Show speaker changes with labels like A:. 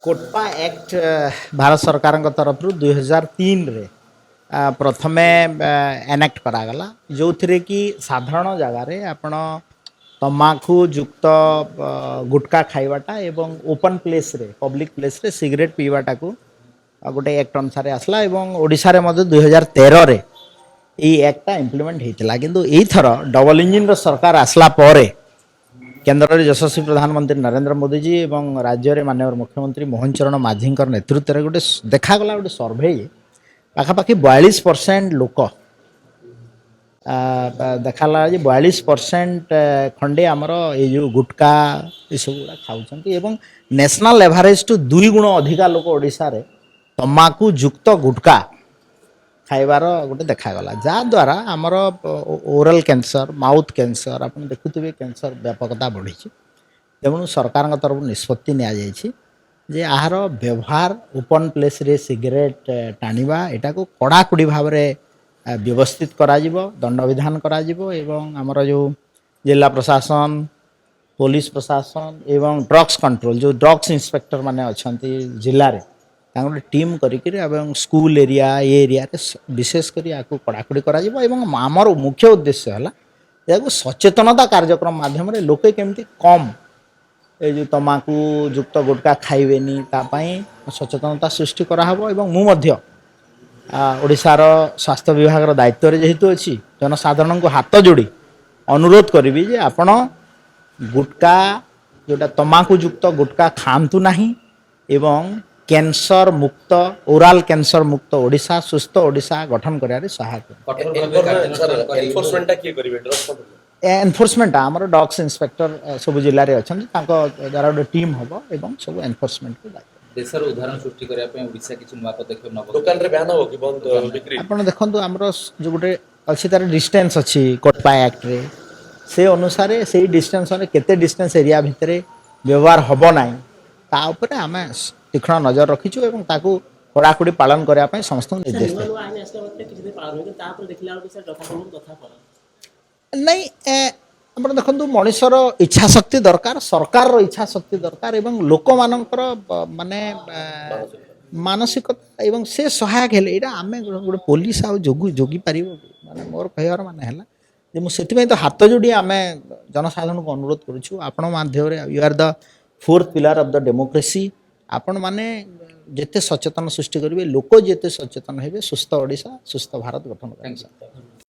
A: COTPA act Bharat सरकार तरफ 2003 रे प्रथमे एनेक्ट करागला जो थे कि साधारण जगार आपण तमाखु युक्त गुटखा खाइबाटा एवं ओपन प्लेस रे पब्लिक प्लेस रे सिगरेट पीवाटा को गोटे एक्ट अनुसार आसला एवं ओडिशा रे मध्य 2013 रे ई एक्टा इम्प्लीमेंट होता किंतु यही थर डबल इंजिन सरकार आसला परे केन्द्र में यशस्वी प्रधानमंत्री नरेंद्र मोदी जी और राज्य में माननीय मुख्यमंत्री मोहन चरण माझी नेतृत्व में गोटे देखागला गोटे सर्भे पाखापाखि 42% लोक देखा 42% खंडे आमर ये जो गुटका ये सब गुड़ा खाऊँ नेशनल एवरेज टू 2 गुण अधिका लोक ओडिशा रे तमाकू युक्त गुटका खाइबार गोटे देखागला जहाँद्वारा आमर ओरल कैंसर माउथ कैंसर आप देखुवे कैंसर व्यापकता बढ़ी तेणु सरकार तरफ निष्पत्ति नि यार व्यवहार ओपन प्लेस रे सिगरेट टाणिबा एटा को कड़ाकड़ी भाव में व्यवस्थित करा दंड विधान करा एवं आमर जो जिला प्रशासन पुलिस प्रशासन एवं ड्रग्स कंट्रोल जो ड्रग्स इंस्पेक्टर माने अच्छा जिले में गोटे टीम करिकिरी एवं स्कूल एरिया ये एरिया विशेषकर या कड़ाकड़ी करा आमर मुख्य उद्देश्य है या सचेतनता कार्यक्रम माध्यम लोके केमती कम ये जो तमाकू युक्त गुटका खाइबेनी सचेतनता सृष्टि कराहब ओडिशार स्वास्थ्य विभाग दायित्व जेहेतु अच्छी जनसाधारण को हाथ जोड़ी अनुरोध करी जे आपण गुटका जोटा तमाकू युक्त गुटका खातु नहीं एवं कैंसर मुक्त ओराल कैंसर मुक्त ओडिशा सुस्थ ओडिशा गठन करिया सहायक एनफोर्समेंट आमर डॉग्स इंस्पेक्टर सब जिले में अच्छा द्वारा गोटे टीम हम एवं सब एनफोर्समेंट को दायित्व
B: देशर उदाहरण सृष्टि करने पे ओडिशा किछि नुवा पदक्षेप नब
C: दुकान रे बयान हो कि बंद बिक्री
A: आपण देखंतु हमरो जो गोटे अछि तार डिस्टेंस अछि कोटपा एक्ट रे से अनुसार से डिस्टेंस ने केते डिस्टेंस एरिया भितरे व्यवहार हबो नाही ता ऊपर आमे तीक्ष्ण नजर रखिछु एवं ताकू कड़ाकड़ी पालन करया पय समस्त निर्देश नहीं आपण देखंतु मनुष्यर इच्छा शक्ति दरकार सरकार इच्छा शक्ति दरकार एवं लोक मानकर माने मानसिकता एवं से सहायक हेले एटा आमे गोटे पुलिस आ जोगी पारिबो माने मोर कहयार माने हला जे मु सेति तो हाथ जोड़ी आमे जनसाधारण को अनुरोध करूछु आपण माध्यम रे you are the fourth pillar of the democracy आपण माने जेते सचेतन सृष्टि करिवे लोक जेते सचेतन हेबे सुस्थ ओडिशा सुस्थ भारत गठन करिवे।